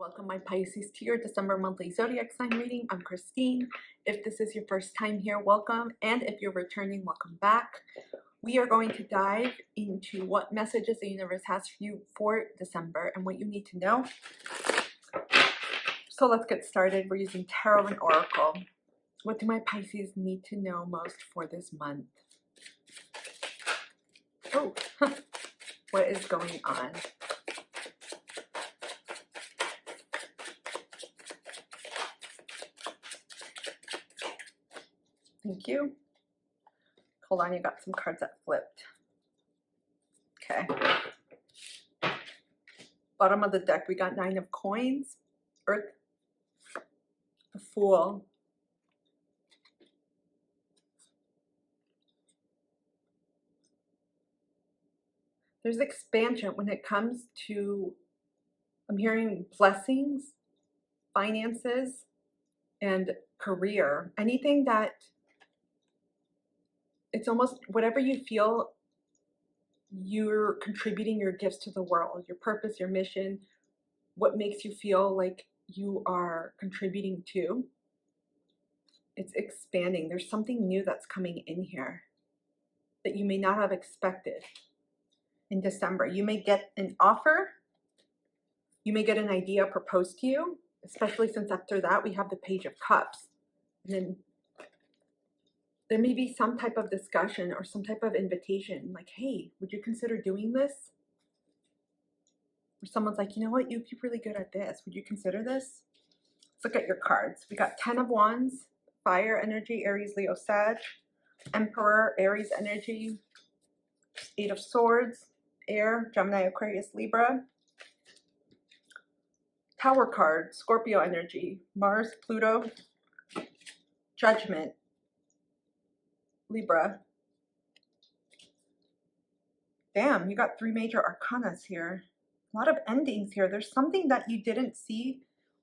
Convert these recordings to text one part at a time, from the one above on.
Welcome, my Pisces, to your December monthly zodiac sign reading. I'm Christine. If this is your first time here, welcome. And if you're returning, welcome back. We are going to dive into what messages the universe has for you for December and what you need to know. So let's get started. We're using Tarot and Oracle. What do my Pisces need to know most for this month? Oh, what is going on? Thank you. Hold on, you got some cards that flipped. Okay. Bottom of the deck, we got 9 of coins, Earth, the Fool. There's expansion when it comes to, I'm hearing blessings, finances, and career. Anything that, it's almost whatever you feel you're contributing your gifts to the world, your purpose, your mission, what makes you feel like you are contributing to. It's expanding. There's something new that's coming in here that you may not have expected in December. You may get an offer. You may get an idea proposed to you, especially since after that we have the Page of Cups. And then there may be some type of discussion or some type of invitation, like, hey, would you consider doing this? Or someone's like, you know what, you'd be really good at this. Would you consider this? Let's look at your cards. We got 10 of Wands, Fire energy, Aries, Leo, Sag. Emperor, Aries energy. 8 of Swords, Air, Gemini, Aquarius, Libra. Tower card, Scorpio energy, Mars, Pluto. Judgment, Libra. Damn, you got 3 major arcanas here. A lot of endings here. There's something that you didn't see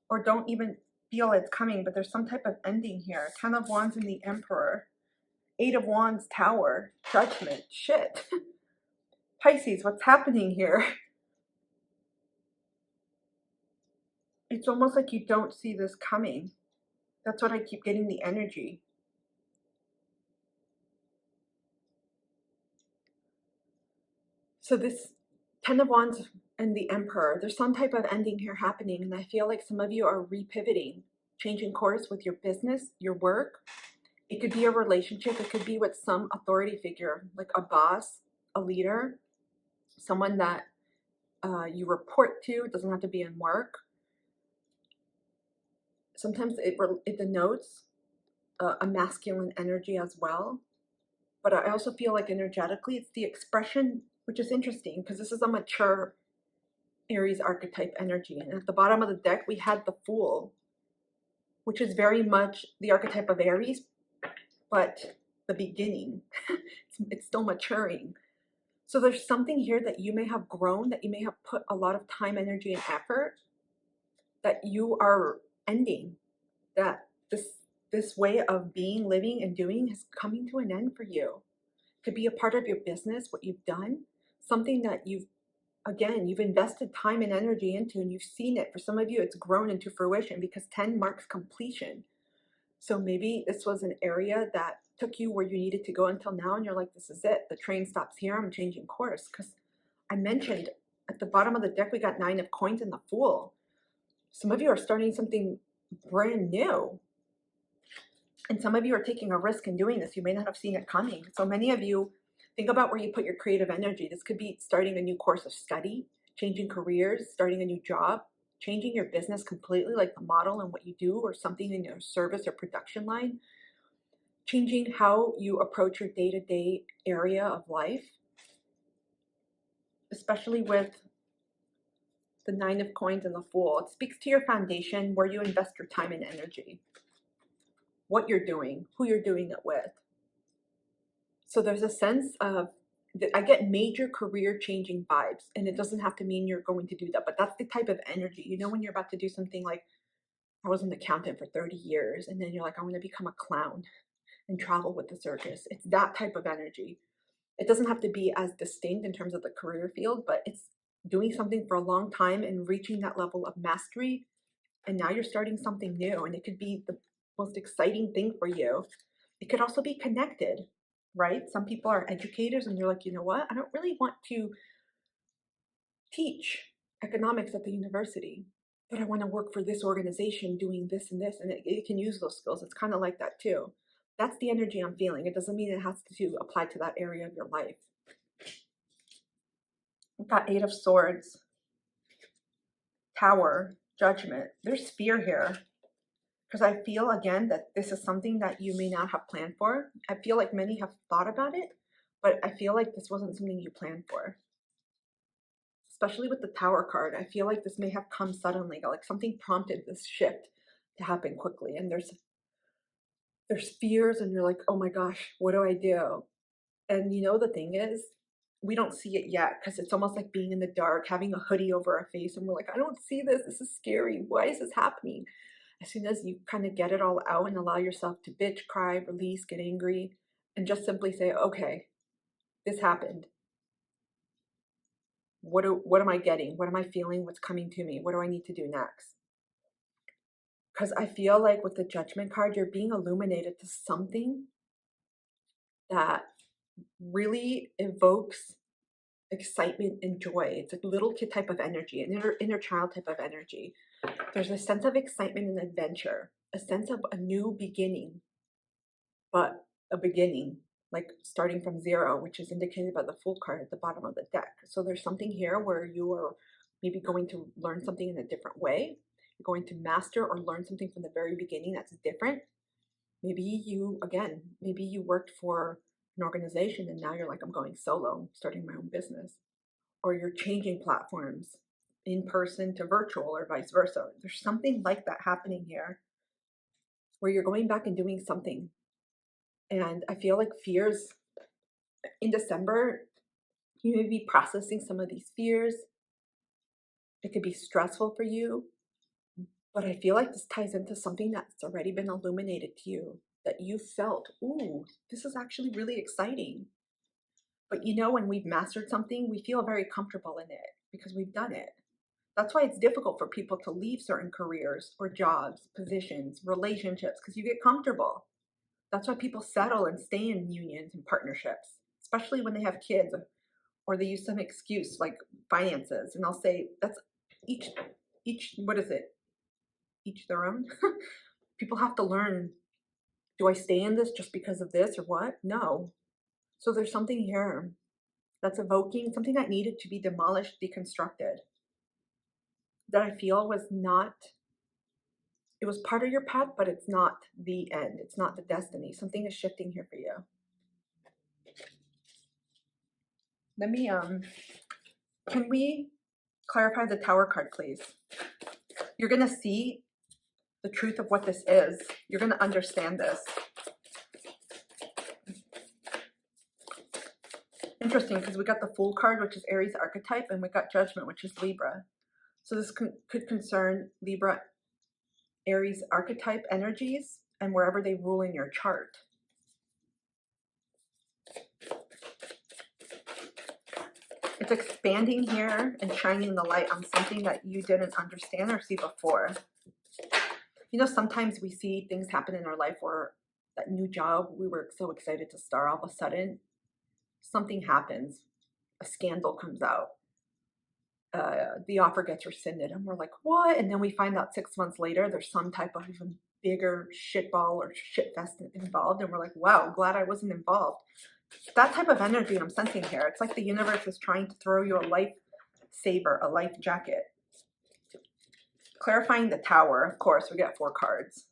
or don't even feel it's coming, but there's some type of ending here. 10 of Wands and the Emperor. 8 of Wands, Tower. Judgment. Shit. Pisces, what's happening here? It's almost like you don't see this coming. That's what I keep getting, the energy. So this 10 of Wands and the Emperor, there's some type of ending here happening, and I feel like some of you are repivoting, changing course with your business, your work. It could be a relationship. It could be with some authority figure, like a boss, a leader, someone that you report to. It doesn't have to be in work. Sometimes it denotes a masculine energy as well. But I also feel like energetically, it's the expression, which is interesting because this is a mature Aries archetype energy. And at the bottom of the deck, we had the Fool, which is very much the archetype of Aries, but the beginning. It's still maturing. So there's something here that you may have grown, that you may have put a lot of time, energy, and effort, that you are ending, that this way of being, living, and doing is coming to an end for you. It could be a part of your business, what you've done, something that you've invested time and energy into, and you've seen it. For some of you, it's grown into fruition because 10 marks completion. So maybe this was an area that took you where you needed to go until now, and you're like, this is it. The train stops here. I'm changing course. Because I mentioned at the bottom of the deck, we got 9 of coins and the Fool. Some of you are starting something brand new. And some of you are taking a risk in doing this. You may not have seen it coming. So many of you, think about where you put your creative energy. This could be starting a new course of study, changing careers, starting a new job, changing your business completely, like the model and what you do, or something in your service or production line, changing how you approach your day-to-day area of life, especially with the 9 of coins and the Fool. It speaks to your foundation, where you invest your time and energy, what you're doing, who you're doing it with. So there's a sense of, I get major career changing vibes, and it doesn't have to mean you're going to do that, but that's the type of energy. You know, when you're about to do something like, I was an accountant for 30 years, and then you're like, I want to become a clown and travel with the circus. It's that type of energy. It doesn't have to be as distinct in terms of the career field, but it's doing something for a long time and reaching that level of mastery. And now you're starting something new, and it could be the most exciting thing for you. It could also be connected, right? Some people are educators and they're like, you know what? I don't really want to teach economics at the university, but I want to work for this organization doing this and this, and it can use those skills. It's kind of like that too. That's the energy I'm feeling. It doesn't mean it has to apply to that area of your life. We've got Eight of Swords, Tower, Judgment. There's fear here because I feel again that this is something that you may not have planned for. I feel like many have thought about it, but I feel like this wasn't something you planned for. Especially with the Tower card, I feel like this may have come suddenly, like something prompted this shift to happen quickly. And there's fears and you're like, oh my gosh, what do I do? And you know, the thing is, we don't see it yet because it's almost like being in the dark, having a hoodie over our face. And we're like, I don't see this. This is scary. Why is this happening? As soon as you kind of get it all out and allow yourself to bitch, cry, release, get angry, and just simply say, okay, this happened. What am I getting? What am I feeling? What's coming to me? What do I need to do next? Because I feel like with the Judgment card, you're being illuminated to something that really evokes excitement and joy. It's a little kid type of energy, an inner child type of energy. There's a sense of excitement and adventure, a sense of a new beginning, but a beginning, like starting from zero, which is indicated by the Fool card at the bottom of the deck. So there's something here where you are maybe going to learn something in a different way. You're going to master or learn something from the very beginning that's different. Maybe maybe you worked for an organization and now you're like, I'm going solo, starting my own business. Or you're changing platforms in person to virtual or vice versa. There's something like that happening here where you're going back and doing something. And I feel like fears in December, you may be processing some of these fears. It could be stressful for you, but I feel like this ties into something that's already been illuminated to you, that you felt, ooh, this is actually really exciting. But you know, when we've mastered something, we feel very comfortable in it because we've done it. That's why it's difficult for people to leave certain careers or jobs, positions, relationships, because you get comfortable. That's why people settle and stay in unions and partnerships, especially when they have kids or they use some excuse like finances. And I'll say that's each, what is it? Each their own. People have to learn, do I stay in this just because of this or what? No. So there's something here that's evoking something that needed to be demolished, deconstructed, that I feel was not, it was part of your path, but it's not the end. It's not the destiny. Something is shifting here for you. Let me, can we clarify the Tower card, please? You're going to see the truth of what this is. You're going to understand this. Interesting, because we got the Fool card, which is Aries archetype, and we got Judgment, which is Libra. So this could concern Libra, Aries archetype energies, and wherever they rule in your chart. It's expanding here and shining the light on something that you didn't understand or see before. You know, sometimes we see things happen in our life where that new job we were so excited to start, all of a sudden something happens, a scandal comes out, the offer gets rescinded, and we're like, what? And then we find out 6 months later there's some type of even bigger shitball or shitfest involved, and we're like, wow, glad I wasn't involved. That type of energy I'm sensing here. It's like the universe is trying to throw you a life saver, a life jacket. Clarifying the Tower, of course, we got 4 cards.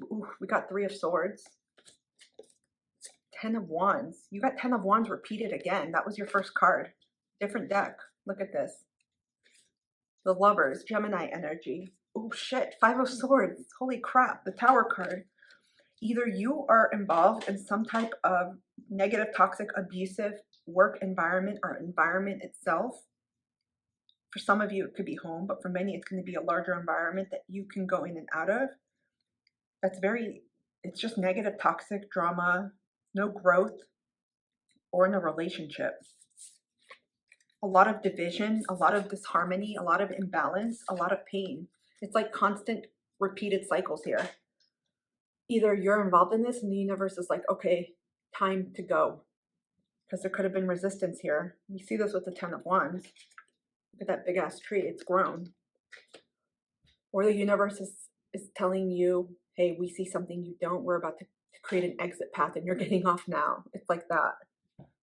Ooh, we got 3 of Swords. 10 of Wands. You got 10 of Wands repeated again. That was your first card. Different deck. Look at this. The Lovers, Gemini energy. Oh shit, 5 of Swords. Holy crap, the Tower card. Either you are involved in some type of negative, toxic, abusive work environment or environment itself. For some of you, it could be home, but for many, it's going to be a larger environment that you can go in and out of. It's just negative, toxic drama, no growth, or in a relationship. a lot of division, a lot of disharmony, a lot of imbalance, a lot of pain. It's like constant repeated cycles here. Either you're involved in this and the universe is like, okay, time to go. Because there could have been resistance here. You see this with the 10 of Wands. Look at that big ass tree, it's grown. Or the universe is telling you, hey, we see something you don't, we're about to create an exit path and you're getting off now. It's like that.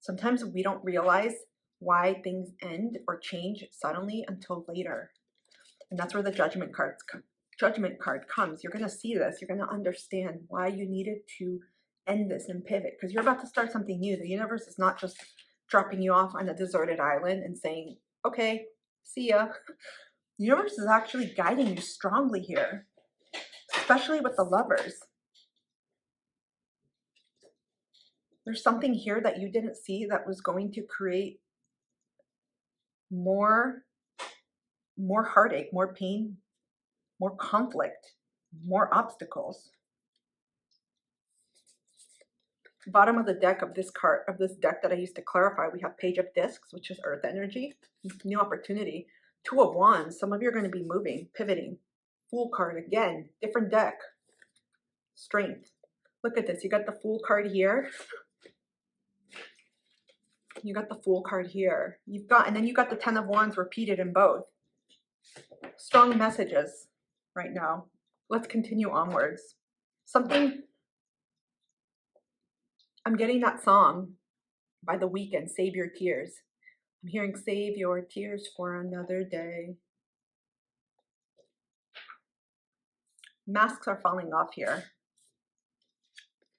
Sometimes we don't realize why things end or change suddenly until later. And that's where the judgment card comes. You're going to see this. You're going to understand why you needed to end this and pivot, because you're about to start something new. The universe is not just dropping you off on a deserted island and saying, okay, see ya. The universe is actually guiding you strongly here, especially with the Lovers. There's something here that you didn't see that was going to create more heartache, more pain, more conflict, more obstacles. Bottom of the deck of this card, of this deck that I used to clarify, we have Page of Discs, which is earth energy, new opportunity. Two of Wands, some of you are going to be moving, pivoting. Fool card again, different deck. Strength. Look at this, you got the Fool card here. You got the Fool card here. And then you got the 10 of Wands repeated in both. Strong messages right now. Let's continue onwards. I'm getting that song by The Weeknd, Save Your Tears. I'm hearing save your tears for another day. Masks are falling off here.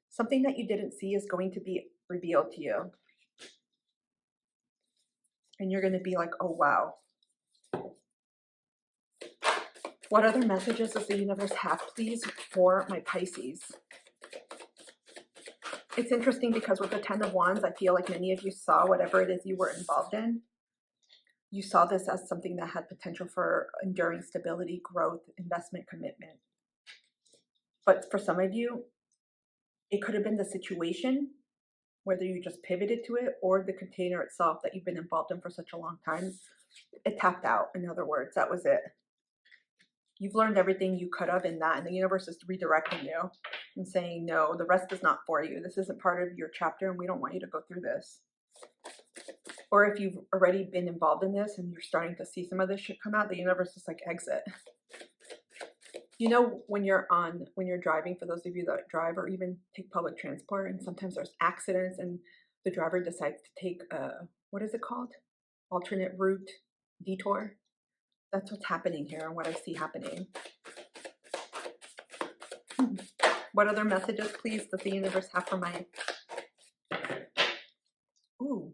Something that you didn't see is going to be revealed to you. And you're going to be like, oh, wow. What other messages does the universe have, please, for my Pisces? It's interesting because with the 10 of Wands, I feel like many of you saw whatever it is you were involved in. You saw this as something that had potential for enduring stability, growth, investment, commitment. But for some of you, it could have been the situation, whether you just pivoted to it, or the container itself that you've been involved in for such a long time. It tapped out, in other words. That was it. You've learned everything you could have in that, and the universe is redirecting you and saying, no, the rest is not for you. This isn't part of your chapter, and we don't want you to go through this. Or if you've already been involved in this and you're starting to see some of this shit come out, the universe is like, exit. You know, when you're driving, for those of you that drive or even take public transport, and sometimes there's accidents and the driver decides to take what is it called? Alternate route, detour. That's what's happening here and what I see happening. What other messages, please, does the universe have for my... Ooh,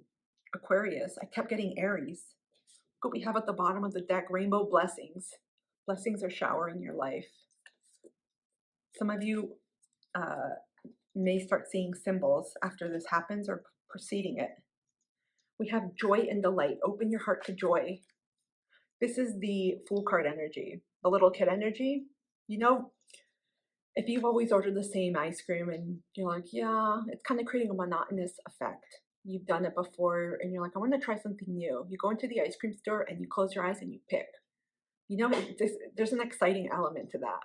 Aquarius. I kept getting Aries. Look what we have at the bottom of the deck, rainbow blessings. Blessings are showering your life. Some of you may start seeing symbols after this happens or preceding it. We have joy and delight. Open your heart to joy. This is the Fool card energy, the little kid energy. You know, if you've always ordered the same ice cream and you're like, yeah, it's kind of creating a monotonous effect. You've done it before and you're like, I want to try something new. You go into the ice cream store and you close your eyes and you pick. You know, there's an exciting element to that,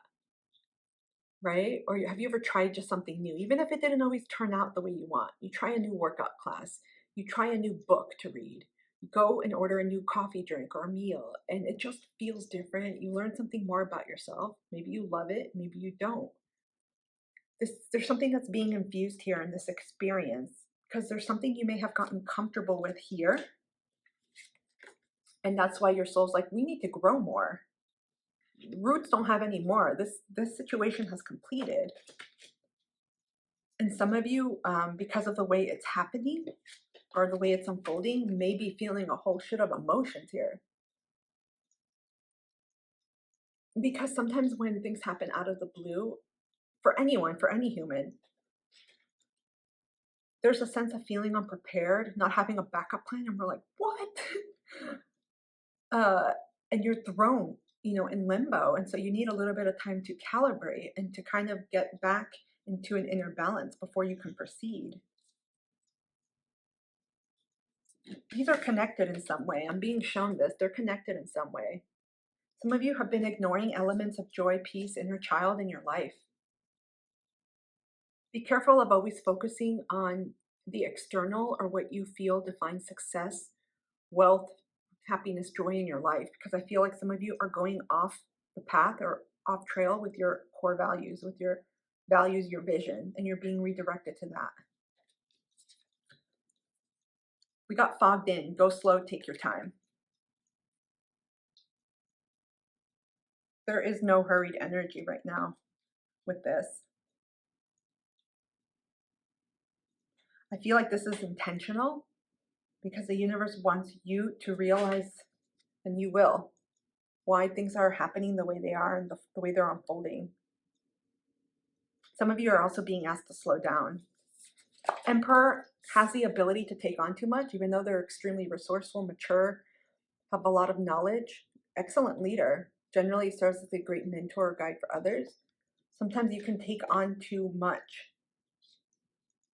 right? Or have you ever tried just something new? Even if it didn't always turn out the way you want. You try a new workout class. You try a new book to read. You go and order a new coffee drink or a meal, and it just feels different. You learn something more about yourself. Maybe you love it, maybe you don't. There's something that's being infused here in this experience, because there's something you may have gotten comfortable with here. And that's why your soul's like, we need to grow more. Roots don't have any more. This situation has completed. And some of you, because of the way it's happening or the way it's unfolding, may be feeling a whole shit of emotions here. Because sometimes when things happen out of the blue, for anyone, for any human, there's a sense of feeling unprepared, not having a backup plan, and we're like, what? And you're thrown, you know, in limbo. And so you need a little bit of time to calibrate and to kind of get back into an inner balance before you can proceed. These are connected in some way. I'm being shown this. They're connected in some way. Some of you have been ignoring elements of joy, peace, inner child in your life. Be careful of always focusing on the external or what you feel defines success, wealth, happiness, joy in your life, because I feel like some of you are going off the path or off trail with your core values, with your values, your vision, and you're being redirected to that. We got fogged in. Go slow, take your time. There is no hurried energy right now with this. I feel like this is intentional because the universe wants you to realize, and you will, why things are happening the way they are and the way they're unfolding. Some of you are also being asked to slow down. Emperor has the ability to take on too much, even though they're extremely resourceful, mature, have a lot of knowledge, excellent leader, generally serves as a great mentor or guide for others. Sometimes you can take on too much.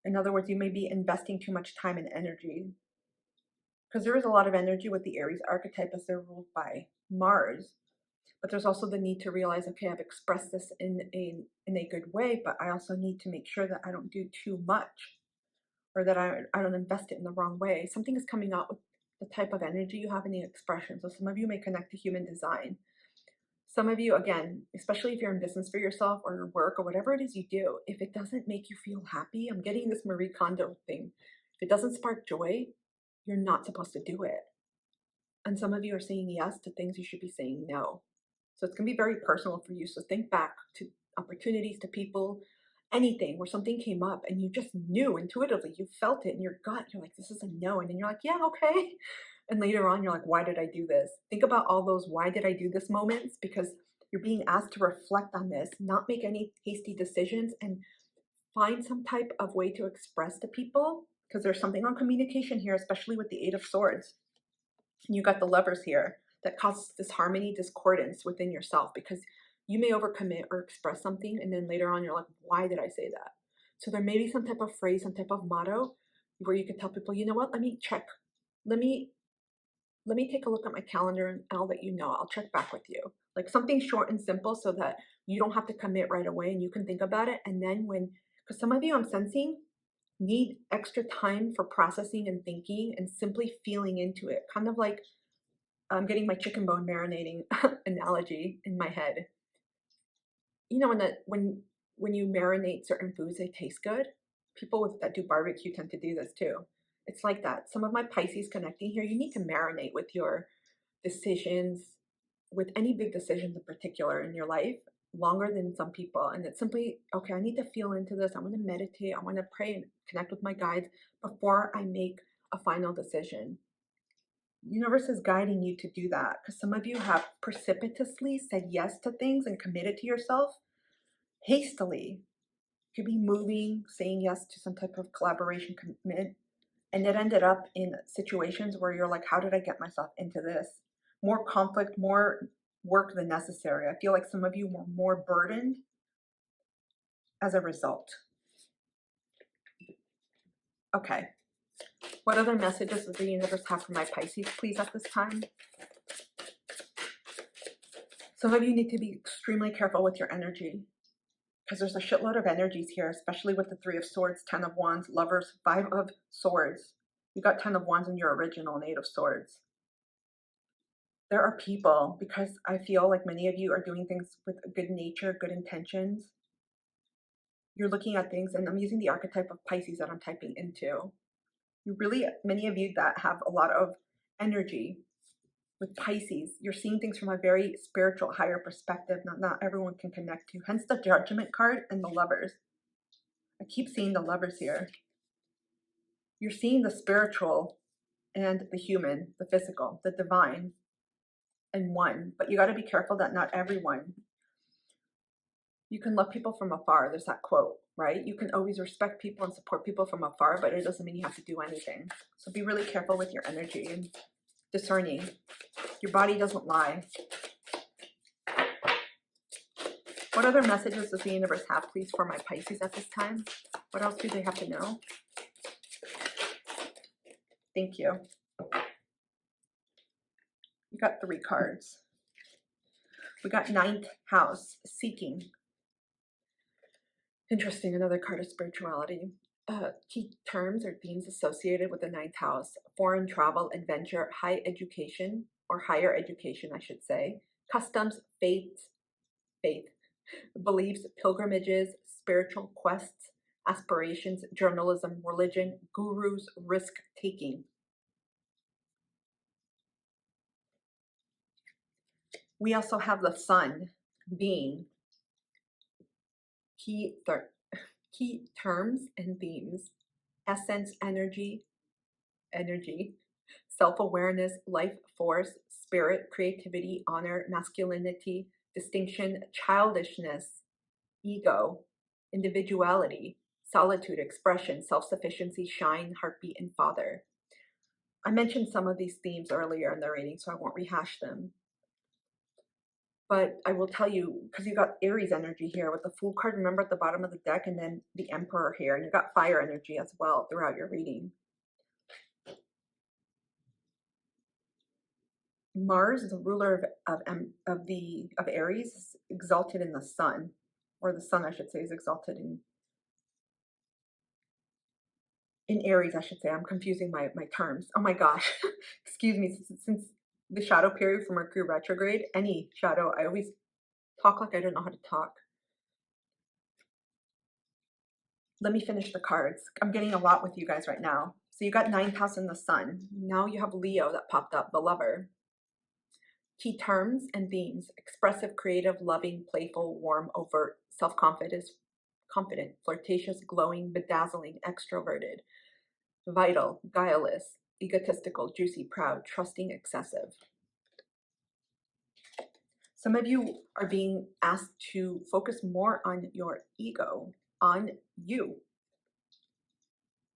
In other words, you may be investing too much time and energy, because there is a lot of energy with the Aries archetype as they're ruled by Mars. But there's also the need to realize, okay, I've expressed this in a good way, but I also need to make sure that I don't do too much, or that I don't invest it in the wrong way. Something is coming out with the type of energy you have in the expression. So some of you may connect to human design. Some of you, again, especially if you're in business for yourself or work or whatever it is you do, if it doesn't make you feel happy, I'm getting this Marie Kondo thing. If it doesn't spark joy, you're not supposed to do it. And some of you are saying yes to things you should be saying no. So it's going to be very personal for you. So think back to opportunities, to people, anything where something came up and you just knew intuitively, you felt it in your gut. You're like, this is a no. And then you're like, yeah, okay. And later on, you're like, why did I do this? Think about all those why did I do this moments, because you're being asked to reflect on this, not make any hasty decisions, and find some type of way to express to people, because there's something on communication here, especially with the Eight of Swords. And you got the Lovers here that causes disharmony, discordance within yourself, because you may overcommit or express something, and then later on you're like, why did I say that? So there may be some type of phrase, some type of motto where you can tell people, you know what, let me check. Let me take a look at my calendar and I'll let you know. I'll check back with you. Like something short and simple so that you don't have to commit right away and you can think about it. And then because some of you I'm sensing need extra time for processing and thinking and simply feeling into it. Kind of like I'm getting my chicken bone marinating analogy in my head. You know, when you marinate certain foods, they taste good. People that do barbecue tend to do this too. It's like that. Some of my Pisces connecting here, you need to marinate with your decisions, with any big decisions in particular in your life, longer than some people. And it's simply, okay, I need to feel into this. I want to meditate. I want to pray and connect with my guides before I make a final decision. Universe is guiding you to do that, because some of you have precipitously said yes to things and committed to yourself hastily. You could be moving, saying yes to some type of collaboration commitment, and it ended up in situations where you're like, how did I get myself into this? More conflict, more work than necessary. I feel like some of you were more burdened as a result. Okay. What other messages does the universe have for my Pisces, please, at this time? Some of you need to be extremely careful with your energy, because there's a shitload of energies here, especially with the Three of Swords, 10 of Wands, Lovers, 5 of Swords. You got 10 of Wands in your original and 8 of Swords. There are people, because I feel like many of you are doing things with good nature, good intentions. You're looking at things, and I'm using the archetype of Pisces that I'm typing into. You really, many of you that have a lot of energy with Pisces, you're seeing things from a very spiritual, higher perspective. Not everyone can connect to. Hence the Judgment card and the Lovers. I keep seeing the Lovers here. You're seeing the spiritual and the human, the physical, the divine in one. But you got to be careful that not everyone. You can love people from afar. There's that quote, right? You can always respect people and support people from afar, but it doesn't mean you have to do anything. So be really careful with your energy and discerning. Your body doesn't lie. What other messages does the universe have, please, for my Pisces at this time? What else do they have to know? Thank you. You got 3 cards. We got 9th house, seeking. Interesting, another card of spirituality. Key terms or themes associated with the 9th house: foreign travel, adventure, high education, or higher education, I should say, customs, faith, beliefs, pilgrimages, spiritual quests, aspirations, journalism, religion, gurus, risk-taking. We also have the sun being key terms and themes: essence, energy, self-awareness, life force, spirit, creativity, honor, masculinity, distinction, childishness, ego, individuality, solitude, expression, self-sufficiency, shine, heartbeat, and father. I mentioned some of these themes earlier in the reading, so I won't rehash them. But I will tell you, because you got Aries energy here with the Fool card, remember, at the bottom of the deck, and then the Emperor here, and you got fire energy as well throughout your reading. Mars, the ruler of Aries, is exalted in the sun, or the sun, I should say, is exalted in Aries, I should say. I'm confusing my terms. Oh my gosh, excuse me. Since the shadow period for Mercury retrograde, any shadow, I always talk like I don't know how to talk. Let me finish the cards. I'm getting a lot with you guys right now. So you got 9th house in the sun. Now you have Leo that popped up, the lover. Key terms and themes: expressive, creative, loving, playful, warm, overt, self-confident, confident, flirtatious, glowing, bedazzling, extroverted, vital, guileless, egotistical, juicy, proud, trusting, excessive. Some of you are being asked to focus more on your ego, on you.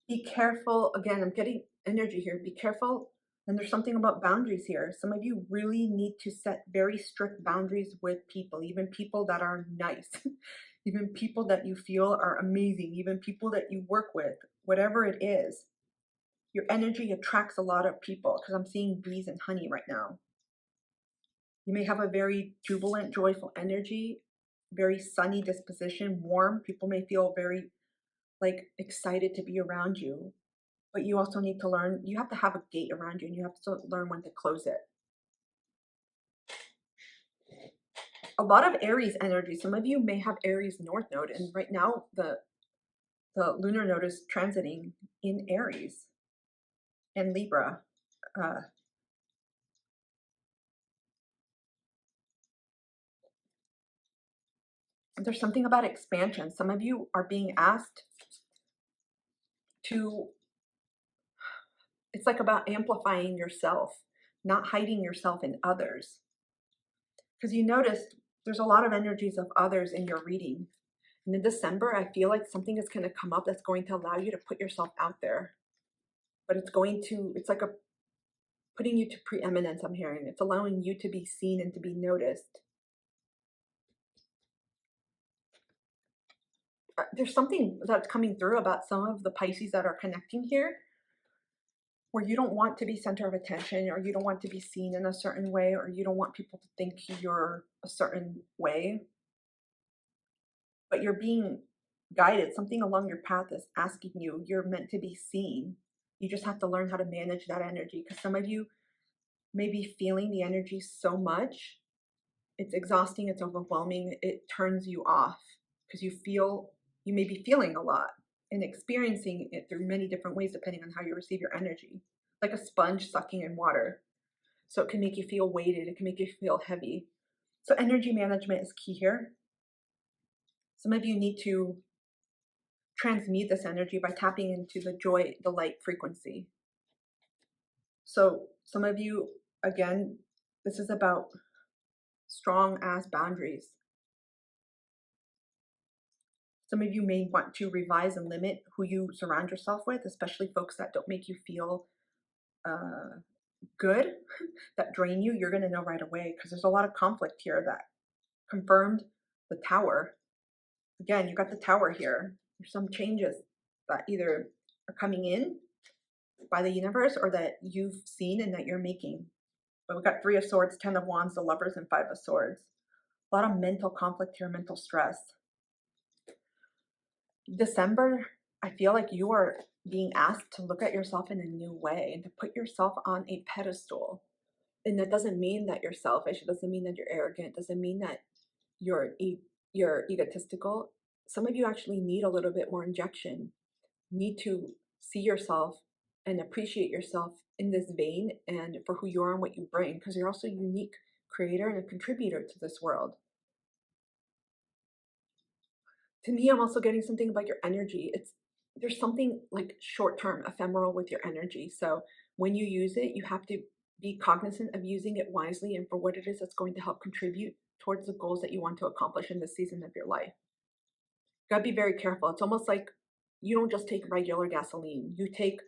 Be careful. Again, I'm getting energy here. Be careful. And there's something about boundaries here. Some of you really need to set very strict boundaries with people, even people that are nice, even people that you feel are amazing, even people that you work with, whatever it is. Your energy attracts a lot of people, because I'm seeing bees and honey right now. You may have a very jubilant, joyful energy, very sunny disposition, warm. People may feel very excited to be around you. But you also need to learn, you have to have a gate around you, and you have to learn when to close it. A lot of Aries energy. Some of you may have Aries North Node, and right now the lunar node is transiting in Aries and Libra. There's something about expansion. Some of you are being asked to, it's like about amplifying yourself, not hiding yourself in others. Because you noticed there's a lot of energies of others in your reading. And in December, I feel like something is going to come up that's going to allow you to put yourself out there. But it's like putting you to preeminence, I'm hearing. It's allowing you to be seen and to be noticed. There's something that's coming through about some of the Pisces that are connecting here, where you don't want to be center of attention, or you don't want to be seen in a certain way, or you don't want people to think you're a certain way. But you're being guided. Something along your path is asking you, you're meant to be seen. You just have to learn how to manage that energy, because some of you may be feeling the energy so much, it's exhausting, it's overwhelming, it turns you off, because you may be feeling a lot and experiencing it through many different ways depending on how you receive your energy, like a sponge sucking in water. So it can make you feel weighted, it can make you feel heavy. So energy management is key here. Some of you need to transmute this energy by tapping into the joy, the light frequency. So some of you, again, this is about strong ass boundaries. Some of you may want to revise and limit who you surround yourself with, especially folks that don't make you feel good, that drain you. You're going to know right away, because there's a lot of conflict here that confirmed the Tower. Again, you got the Tower here. There's some changes that either are coming in by the universe or that you've seen and that you're making. But we got 3 of Swords, 10 of Wands, the Lovers, and 5 of Swords. A lot of mental conflict here, mental stress. December, I feel like you are being asked to look at yourself in a new way and to put yourself on a pedestal. And that doesn't mean that you're selfish. It doesn't mean that you're arrogant. It doesn't mean that you're egotistical. Some of you actually need a little bit more injection. Need to see yourself and appreciate yourself in this vein and for who you are and what you bring, because you're also a unique creator and a contributor to this world. To me, I'm also getting something about your energy. There's something like short-term, ephemeral with your energy. So when you use it, you have to be cognizant of using it wisely and for what it is that's going to help contribute towards the goals that you want to accomplish in this season of your life. You gotta be very careful. It's almost like you don't just take regular gasoline. You take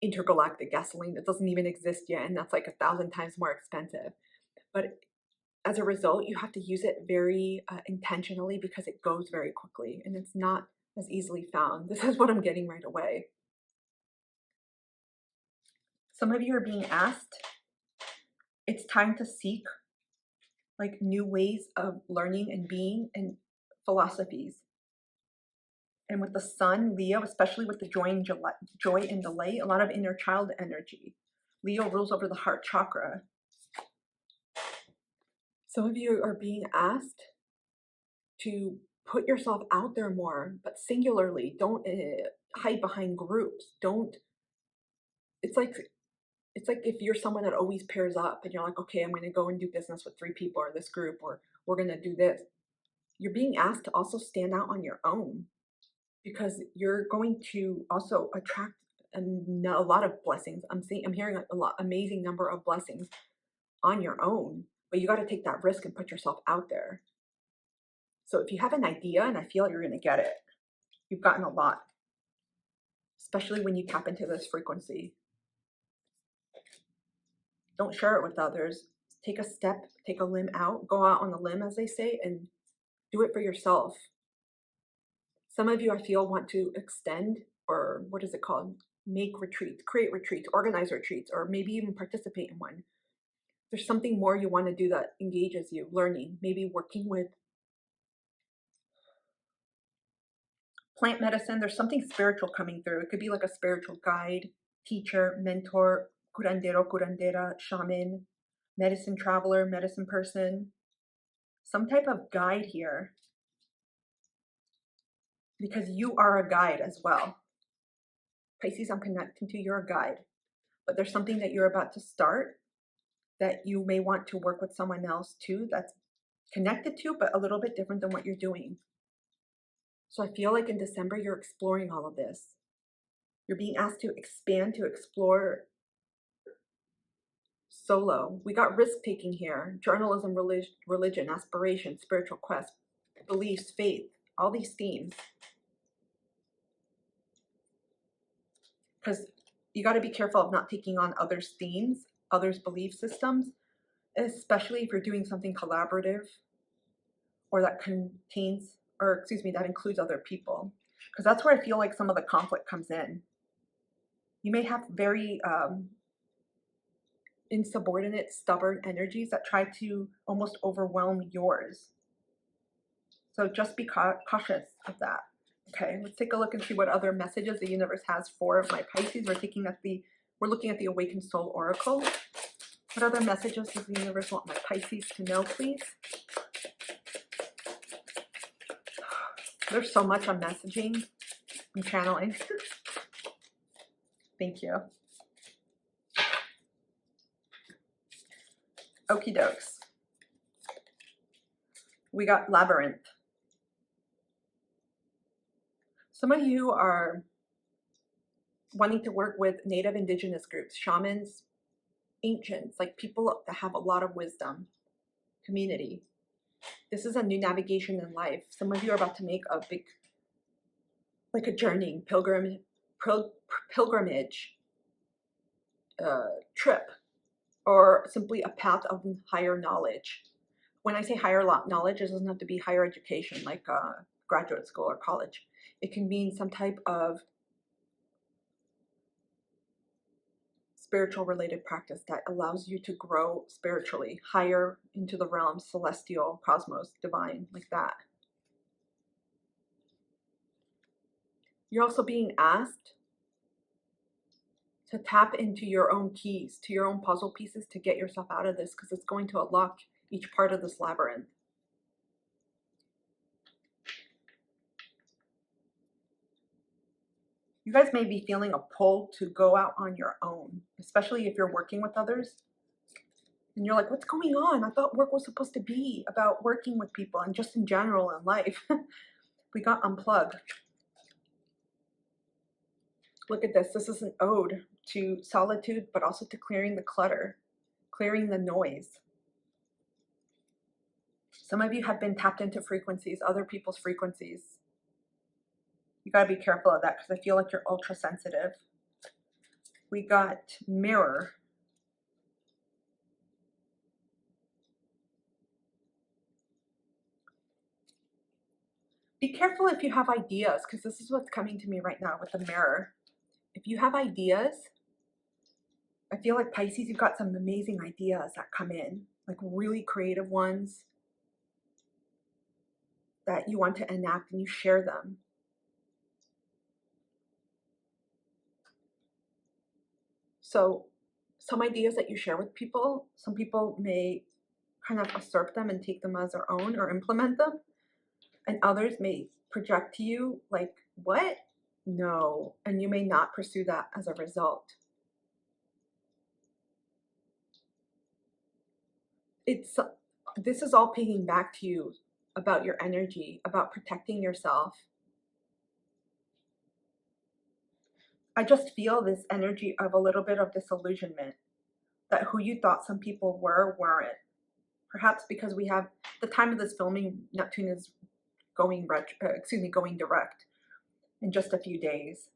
intergalactic gasoline that doesn't even exist yet, and that's like 1,000 times more expensive. But as a result, you have to use it very intentionally because it goes very quickly and it's not as easily found. This is what I'm getting right away. Some of you are being asked, it's time to seek like new ways of learning and being and philosophies. And with the Sun, Leo, especially with the joy and delay, a lot of inner child energy. Leo rules over the heart chakra. Some of you are being asked to put yourself out there more, but singularly. Don't hide behind groups. Don't. It's like if you're someone that always pairs up and you're like, okay, I'm going to go and do business with 3 people or this group, or we're going to do this. You're being asked to also stand out on your own because you're going to also attract a lot of blessings. I'm hearing amazing number of blessings on your own, but you got to take that risk and put yourself out there. So if you have an idea, and I feel you're going to get it, you've gotten a lot, especially when you tap into this frequency. Don't share it with others. Take a step, take a limb out, go out on the limb, as they say, and do it for yourself. Some of you, I feel, want to extend, or what is it called? Make retreats, create retreats, organize retreats, or maybe even participate in one. There's something more you want to do that engages you, learning, maybe working with plant medicine. There's something spiritual coming through. It could be like a spiritual guide, teacher, mentor, curandero, curandera, shaman, medicine traveler, medicine person, some type of guide here, because you are a guide as well. Pisces, I'm connecting to, you're a guide, but there's something that you're about to start that you may want to work with someone else too that's connected to, but a little bit different than what you're doing. So I feel like in December, you're exploring all of this. You're being asked to expand, to explore solo. We got risk-taking here. Journalism, religion, aspiration, spiritual quest, beliefs, faith, all these themes. Because you got to be careful of not taking on others' themes, others' belief systems, especially if you're doing something collaborative or that contains, or excuse me, that includes other people. Because that's where I feel like some of the conflict comes in. You may have very insubordinate, stubborn energies that try to almost overwhelm yours. So just be cautious of that. Okay, let's take a look and see what other messages the universe has for my Pisces. We're looking at the Awakened Soul Oracle. What other messages does the universe want my Pisces to know, please? There's so much I'm messaging. I'm channeling. Thank you. Okie dokes. We got Labyrinth. Some of you are wanting to work with Native Indigenous groups, shamans, ancients, like people that have a lot of wisdom, community. This is a new navigation in life. Some of you are about to make a big, like a journey, pilgrimage, trip, or simply a path of higher knowledge. When I say higher knowledge, it doesn't have to be higher education, like graduate school or college. It can mean some type of spiritual related practice that allows you to grow spiritually, higher into the realms, celestial, cosmos, divine, like that. You're also being asked to tap into your own keys, to your own puzzle pieces to get yourself out of this, because it's going to unlock each part of this labyrinth. You guys may be feeling a pull to go out on your own, especially if you're working with others. And you're like, what's going on? I thought work was supposed to be about working with people and just in general in life. We got Unplug. Look at this. This is an ode to solitude, but also to clearing the clutter, clearing the noise. Some of you have been tapped into frequencies, other people's frequencies. You got to be careful of that because I feel like you're ultra sensitive. We got Mirror. Be careful if you have ideas, because this is what's coming to me right now with the Mirror. If you have ideas, I feel like Pisces, you've got some amazing ideas that come in, like really creative ones that you want to enact, and you share them. So some ideas that you share with people, some people may kind of usurp them and take them as their own or implement them. And others may project to you like, what? No. And you may not pursue that as a result. This is all pinging back to you about your energy, about protecting yourself. I just feel this energy of a little bit of disillusionment, that who you thought some people were, weren't. Perhaps because we have, the time of this filming, Neptune is going direct in just a few days.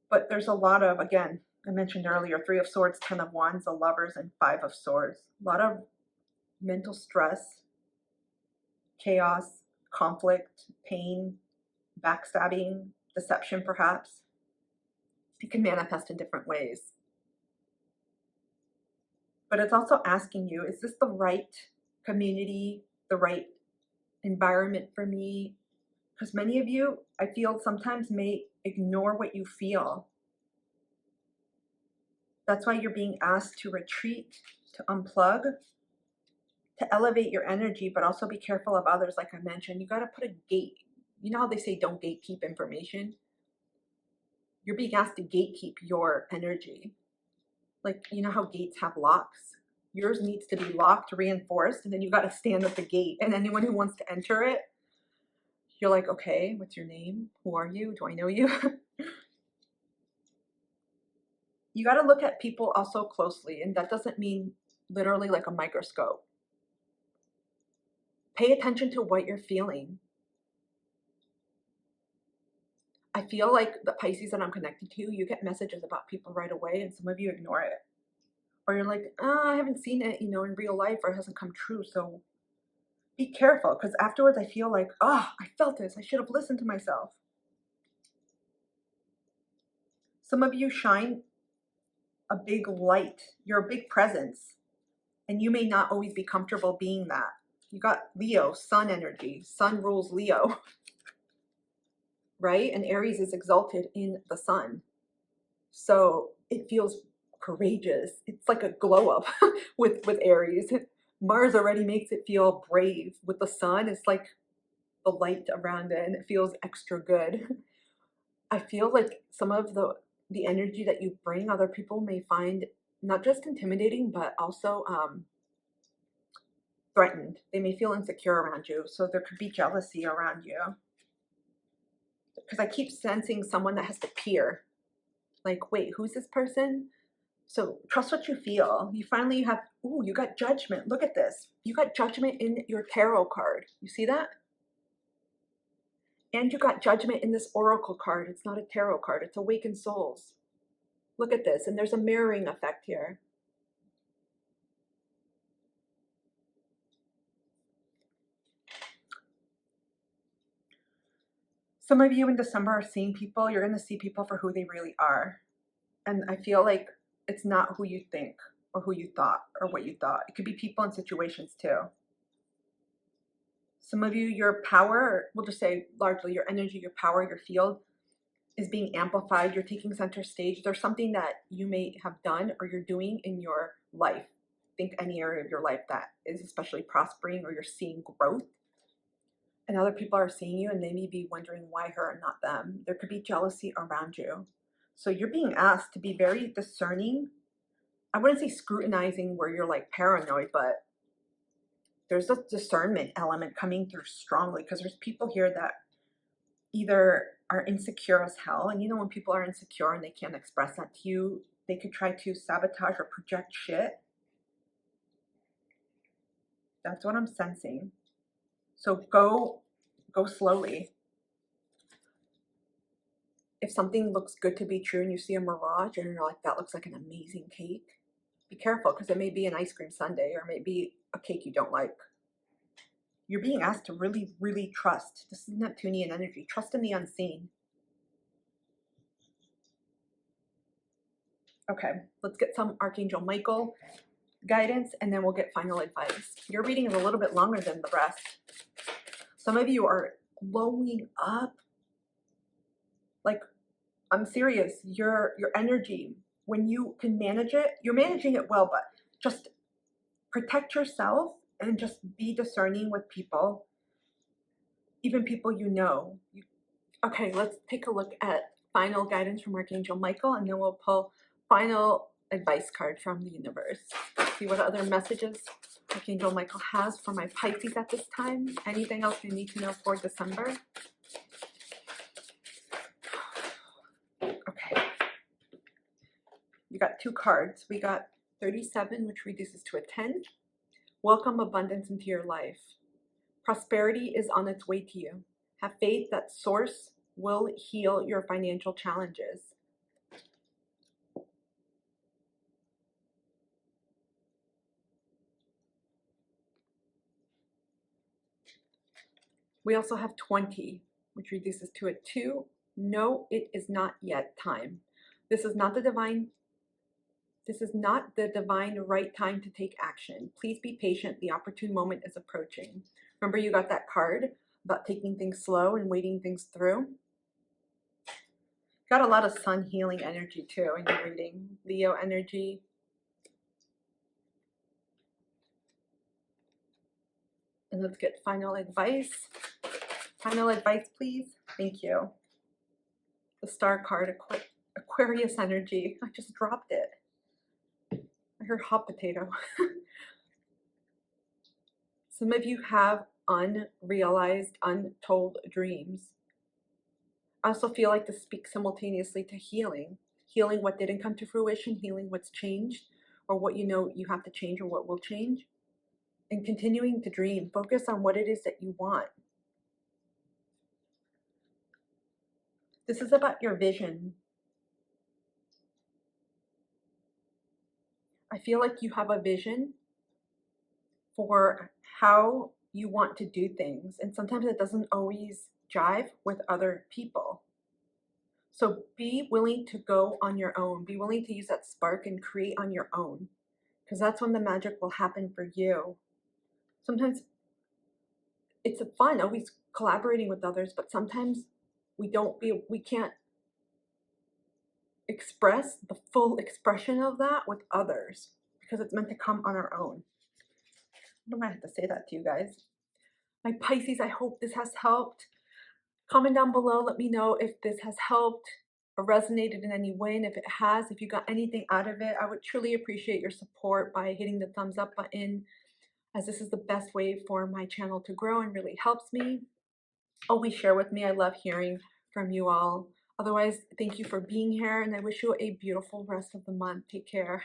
But there's a lot of, again, I mentioned earlier, 3 of Swords, 10 of Wands, the Lovers, and 5 of Swords. A lot of mental stress, chaos, conflict, pain, backstabbing, deception perhaps. It can manifest in different ways. But it's also asking you, is this the right community, the right environment for me? Because many of you, I feel, sometimes may ignore what you feel. That's why you're being asked to retreat, to unplug, to elevate your energy, but also be careful of others. Like I mentioned, you got to put a gate. You know how they say don't gatekeep information? You're being asked to gatekeep your energy. Like, you know how gates have locks? Yours needs to be locked, reinforced, and then you got to stand at the gate. And anyone who wants to enter it, you're like, okay, what's your name? Who are you? Do I know you? You got to look at people also closely, and that doesn't mean literally like a microscope. Pay attention to what you're feeling. I feel like the Pisces that I'm connected to, you get messages about people right away, and some of you ignore it. Or you're like, I haven't seen it, in real life, or it hasn't come true, so be careful, because afterwards I feel like, I felt this. I should have listened to myself. Some of you shine a big light. You're a big presence, and you may not always be comfortable being that. You got Leo, sun energy. Sun rules Leo, right? And Aries is exalted in the sun. So it feels courageous. It's like a glow up with Aries. Mars already makes it feel brave. With the sun, it's like the light around it, and it feels extra good. I feel like some of the energy that you bring, other people may find not just intimidating, but also threatened. They may feel insecure around you. So there could be jealousy around you. Because I keep sensing someone that has to peer. Like, wait, who's this person? So trust what you feel. You have, you got Judgment. Look at this. You got Judgment in your tarot card. You see that? And you got Judgment in this oracle card. It's not a tarot card. It's Awakened Souls. Look at this. And there's a mirroring effect here. Some of you in December are seeing people. You're going to see people for who they really are. And I feel like it's not who you think or who you thought or what you thought. It could be people and situations too. Some of you, your power, we'll just say largely your energy, your power, your field is being amplified. You're taking center stage. There's something that you may have done or you're doing in your life. Think any area of your life that is especially prospering or you're seeing growth. And other people are seeing you and they may be wondering why her and not them. There could be jealousy around you. So you're being asked to be very discerning. I wouldn't say scrutinizing where you're like paranoid, but there's a discernment element coming through strongly because there's people here that either are insecure as hell. And you know, when people are insecure and they can't express that to you, they could try to sabotage or project shit. That's what I'm sensing. So go slowly. If something looks good to be true and you see a mirage and you're like, that looks like an amazing cake, be careful because it may be an ice cream sundae or maybe a cake you don't like. You're being asked to really, really trust. This is Neptunian energy. Trust in the unseen. Okay, let's get some Archangel Michael guidance and then we'll get final advice. Your reading is a little bit longer than the rest. Some of you are glowing up. Like, I'm serious. Your energy, when you can manage it, you're managing it well, but just protect yourself and just be discerning with people, even people you know. Okay, let's take a look at final guidance from Archangel Michael, and then we'll pull final advice card from the universe. See what other messages Archangel Michael has for my Pisces at this time. Anything else you need to know for December? Okay. We got two cards. We got 37, which reduces to a 10. Welcome abundance into your life. Prosperity is on its way to you. Have faith that Source will heal your financial challenges. We also have 20, which reduces to a 2. No, it is not yet time. This is not the divine right time to take action. Please be patient. The opportune moment is approaching. Remember, you got that card about taking things slow and waiting things through. Got a lot of sun healing energy too in your reading. Leo energy. And let's get final advice. Final advice, please. Thank you. The star card, Aquarius energy. I just dropped it. I heard hot potato. Some of you have unrealized, untold dreams. I also feel like to speak simultaneously to healing. Healing what didn't come to fruition, healing what's changed, or what you know you have to change or what will change. And continuing to dream. Focus on what it is that you want. This is about your vision. I feel like you have a vision for how you want to do things. And sometimes it doesn't always jive with other people. So be willing to go on your own. Be willing to use that spark and create on your own. Because that's when the magic will happen for you. Sometimes it's fun always collaborating with others, but sometimes we can't express the full expression of that with others because it's meant to come on our own. I don't know why I have to say that to you guys. My Pisces, I hope this has helped. Comment down below, let me know if this has helped or resonated in any way, and if it has, if you got anything out of it. I would truly appreciate your support by hitting the thumbs up button, as this is the best way for my channel to grow and really helps me. Always share with me. I love hearing from you all. Otherwise, thank you for being here, and I wish you a beautiful rest of the month. Take care.